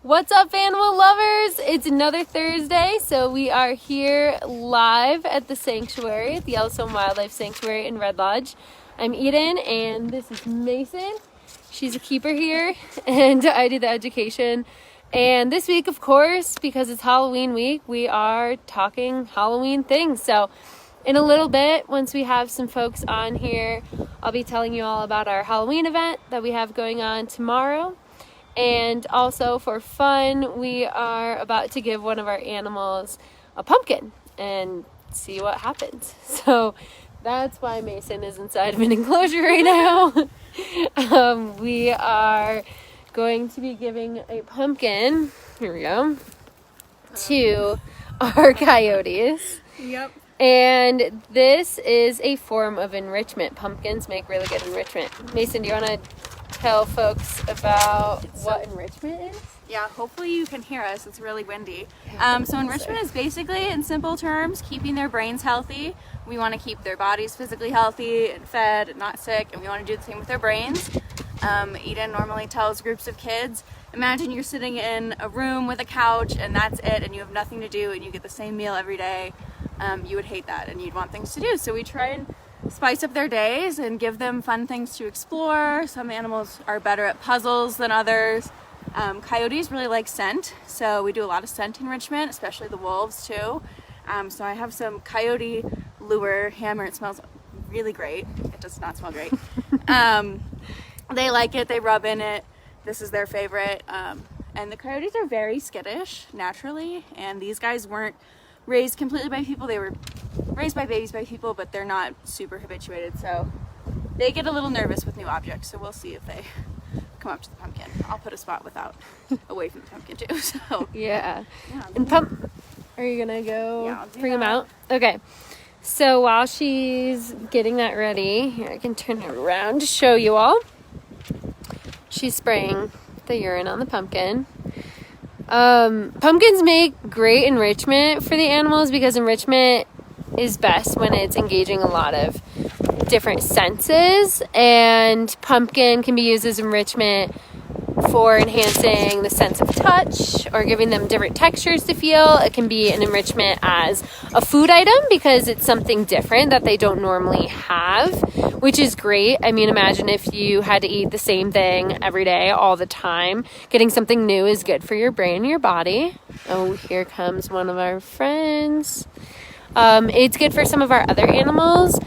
What's up, animal lovers? It's another Thursday, so we are here live at the sanctuary, at the Yellowstone Wildlife Sanctuary in Red Lodge. I'm Eden, and this is Mason. She's a keeper here, and I do the education. And this week, of course, because it's Halloween week, we are talking Halloween things. So in a little bit, once we have some folks on here, I'll be telling you all about our Halloween event that we have going on tomorrow. And also for fun, we are about to give one of our animals a pumpkin and see what happens. So that's why Mason is inside of an enclosure right now. We are going to be giving a pumpkin, here we go, to our coyotes. Yep. And this is a form of enrichment. Pumpkins make really good enrichment. Mason, do you want to tell folks about what enrichment is? Yeah, hopefully you can hear us. It's really windy. So enrichment is basically, in simple terms, keeping their brains healthy. We want to keep their bodies physically healthy and fed and not sick, and we want to do the same with their brains. Eden normally tells groups of kids, imagine you're sitting in a room with a couch and that's it, and you have nothing to do and you get the same meal every day. You would hate that and you'd want things to do. So we try and spice up their days and give them fun things to explore. Some animals are better at puzzles than others. Coyotes really like scent, so we do a lot of scent enrichment, especially the wolves too. So I have some coyote lure hammer. It smells really great. It does not smell great. They like it, they rub in it. This is their favorite. And the coyotes are very skittish naturally, and these guys weren't raised completely by people. They were raised by babies by people, but they're not super habituated, so they get a little nervous with new objects. So we'll see if they come up to the pumpkin. I'll put a spot away from the pumpkin too. So Yeah. yeah. And are you gonna go Yeah, I'll do bring them that. out? Okay. So while she's getting that ready, here I can turn it around to show you all. She's spraying the urine on the pumpkin. Pumpkins make great enrichment for the animals because enrichment is best when it's engaging a lot of different senses, and pumpkin can be used as enrichment for enhancing the sense of touch or giving them different textures to feel. It can be an enrichment as a food item because it's something different that they don't normally have, which is great. I mean, imagine if you had to eat the same thing every day all the time. Getting something new is good for your brain and your body. Oh, here comes one of our friends. It's good for some of our other animals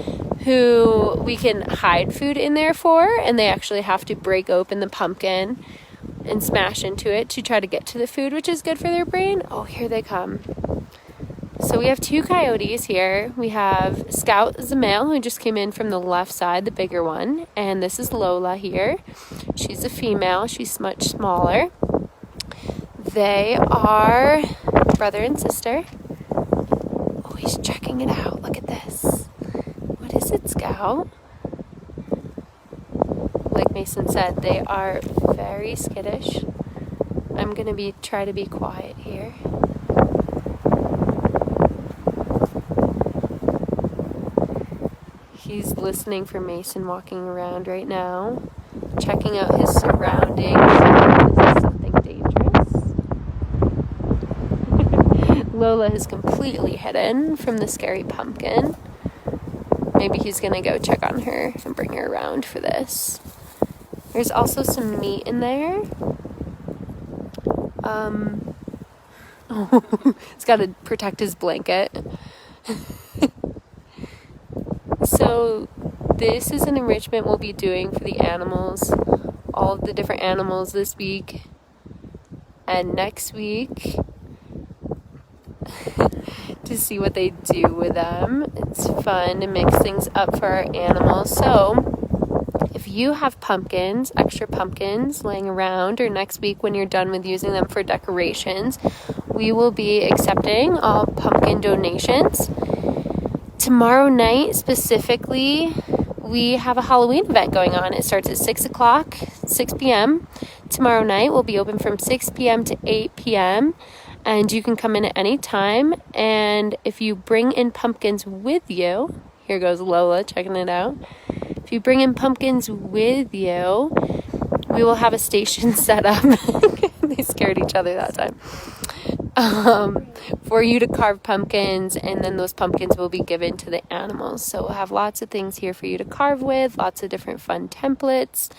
who we can hide food in there for, and they actually have to break open the pumpkin and smash into it to try to get to the food, which is good for their brain. Oh, here they come. So we have two coyotes here. We have Scout is a male who just came in from the left side, the bigger one, and this is Lola here. She's a female. She's much smaller. They are brother and sister. Oh, he's checking it out. Look at this. What is it, Scout? Like Mason said, they are very skittish. I'm gonna try to be quiet here. He's listening for Mason walking around right now, checking out his surroundings. Is this something dangerous? Lola is completely hidden from the scary pumpkin. Maybe he's gonna go check on her and bring her around for this. There's also some meat in there. He's got to protect his blanket. So this is an enrichment we'll be doing for the animals, all of the different animals this week and next week, to see what they do with them. It's fun to mix things up for our animals. So if you have pumpkins, extra pumpkins laying around, or next week when you're done with using them for decorations, we will be accepting all pumpkin donations. Tomorrow night specifically, we have a Halloween event going on. It starts at 6 p.m. Tomorrow night will be open from 6 p.m. to 8 p.m. And you can come in at any time. And if you bring in pumpkins with you, here goes Lola checking it out. If you bring in pumpkins with you, we will have a station set up. They scared each other that time. For you to carve pumpkins, and then those pumpkins will be given to the animals. So we'll have lots of things here for you to carve with, lots of different fun templates.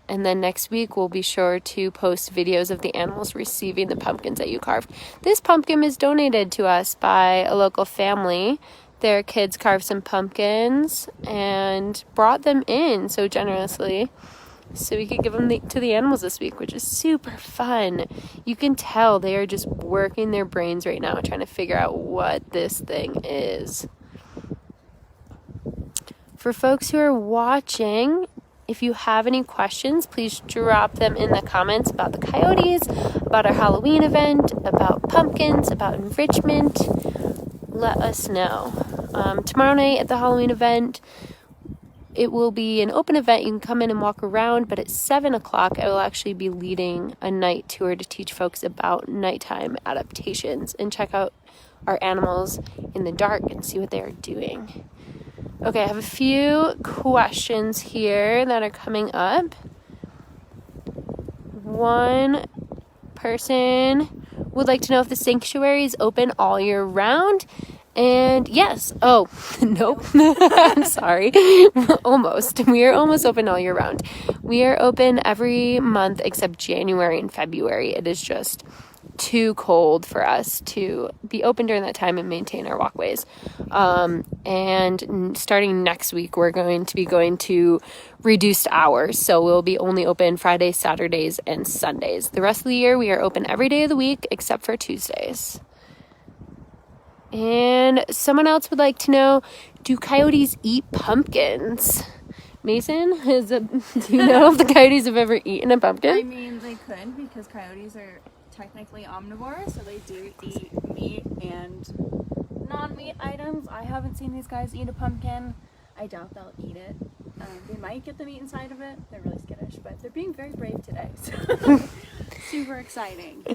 And then next week, we'll be sure to post videos of the animals receiving the pumpkins that you carved. This pumpkin was donated to us by a local family. Their kids carved some pumpkins and brought them in so generously, so we could give them to the animals this week, which is super fun. You can tell they are just working their brains right now trying to figure out what this thing is. For folks who are watching, if you have any questions, please drop them in the comments about the Coyotes, about our Halloween event, about pumpkins, about enrichment. Let us know. Tomorrow night at the Halloween event, it will be an open event. You can come in and walk around, but at 7 o'clock, I will actually be leading a night tour to teach folks about nighttime adaptations and check out our animals in the dark and see what they are doing. Okay, I have a few questions here that are coming up. One person would like to know if the sanctuary is open all year round. And yes. Oh, nope. I'm sorry. Almost. We are almost open all year round. We are open every month except January and February. It is just too cold for us to be open during that time and maintain our walkways. And starting next week, we're going to reduced hours. So we'll be only open Fridays, Saturdays, and Sundays. The rest of the year, we are open every day of the week except for Tuesdays. And someone else would like to know, do coyotes eat pumpkins? Mason, do you know if the coyotes have ever eaten a pumpkin? I mean, they could, because coyotes are technically omnivores, so they do eat meat and non-meat items. I haven't seen these guys eat a pumpkin. I doubt they'll eat it. They might get the meat inside of it. They're really skittish, but they're being very brave today. So super exciting.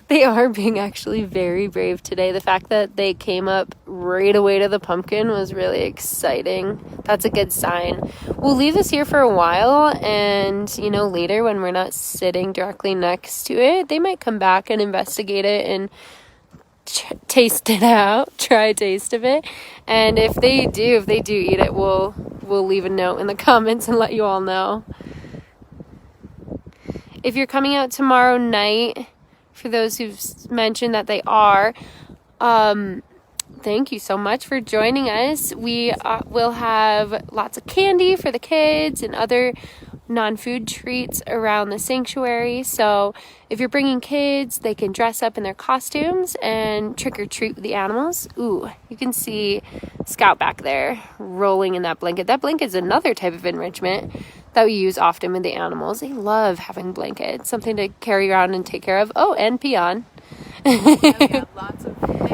They are being actually very brave today. The fact that they came up right away to the pumpkin was really exciting. That's a good sign. We'll leave this here for a while, and later when we're not sitting directly next to it, they might come back and investigate it and taste it out, try a taste of it. And if they do eat it, we'll leave a note in the comments and let you all know. If you're coming out tomorrow night, for those who've mentioned that they are, thank you so much for joining us. We will have lots of candy for the kids and other non-food treats around the sanctuary. So if you're bringing kids, they can dress up in their costumes and trick or treat with the animals. Ooh, you can see Scout back there rolling in that blanket. That blanket is another type of enrichment that we use often with the animals. They love having blankets, something to carry around and take care of. Oh, and pee on. They do lots of separate.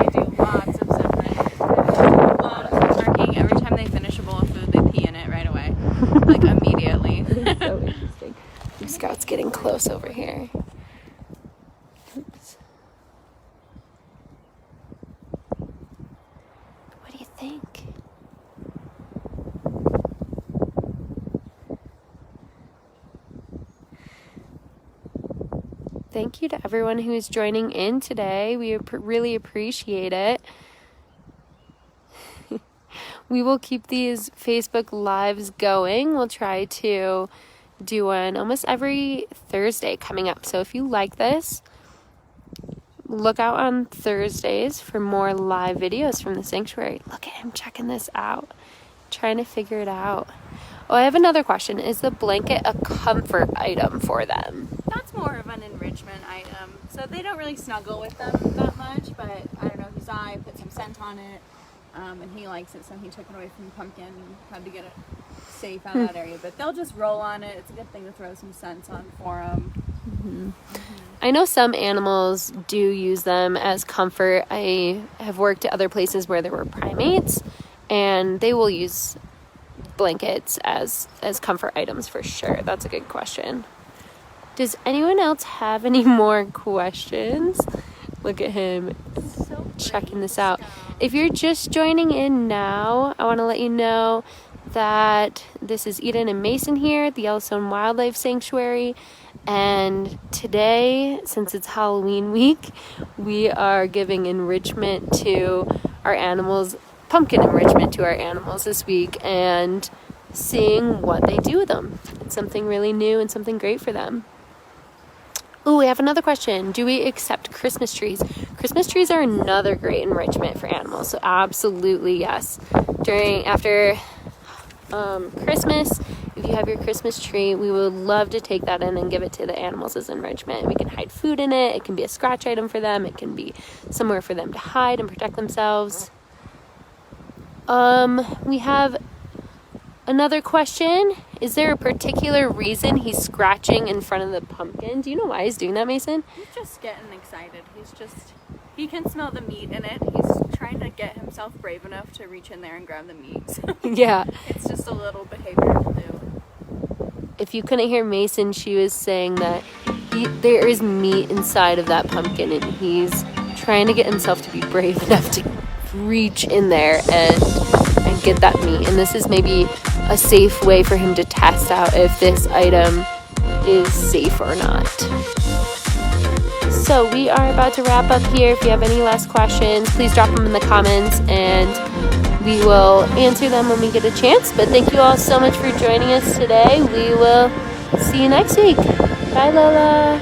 Marking. Every time they finish a bowl of food, they pee in it right away, like immediately. So interesting. Scout's getting close over here. Oops. What do you think? Thank you to everyone who is joining in today. We really appreciate it. We will keep these Facebook Lives going. We'll try to do one almost every Thursday coming up. So if you like this, look out on Thursdays for more live videos from the sanctuary. Look at him checking this out, trying to figure it out. Oh, I have another question. Is the blanket a comfort item for them? That's more of an enrichment item. So they don't really snuggle with them that much, but I don't know, he saw I put some scent on it, and he likes it, so he took it away from the pumpkin and had to get it safe out of that area. But they'll just roll on it. It's a good thing to throw some scents on for them. Mm-hmm. I know some animals do use them as comfort. I have worked at other places where there were primates, and they will use blankets as comfort items for sure. That's a good question. Does anyone else have any more questions? Look at him checking this out. If you're just joining in now, I want to let you know that this is Eden and Mason here at the Yellowstone Wildlife Sanctuary, And today, since it's Halloween week, we are giving enrichment to our animals, pumpkin enrichment to our animals this week, and seeing what they do with them. It's something really new and something great for them. Oh, we have another question. Do we accept Christmas trees? Christmas trees are another great enrichment for animals, so absolutely yes. After Christmas, if you have your Christmas tree, we would love to take that in and give it to the animals as enrichment. We can hide food in it. It can be a scratch item for them. It can be somewhere for them to hide and protect themselves. We have another question. Is there a particular reason he's scratching in front of the pumpkin? Do you know why he's doing that, Mason? He's just getting excited. He can smell the meat in it. He's trying to get himself brave enough to reach in there and grab the meat. So Yeah. it's just a little behavior to do. If you couldn't hear Mason, she was saying that there is meat inside of that pumpkin, and he's trying to get himself to be brave enough to reach in there and get that meat. And this is maybe a safe way for him to test out if this item is safe or not. So we are about to wrap up here. If you have any last questions, please drop them in the comments and we will answer them when we get a chance. But thank you all so much for joining us today. We will see you next week. Bye, Lola.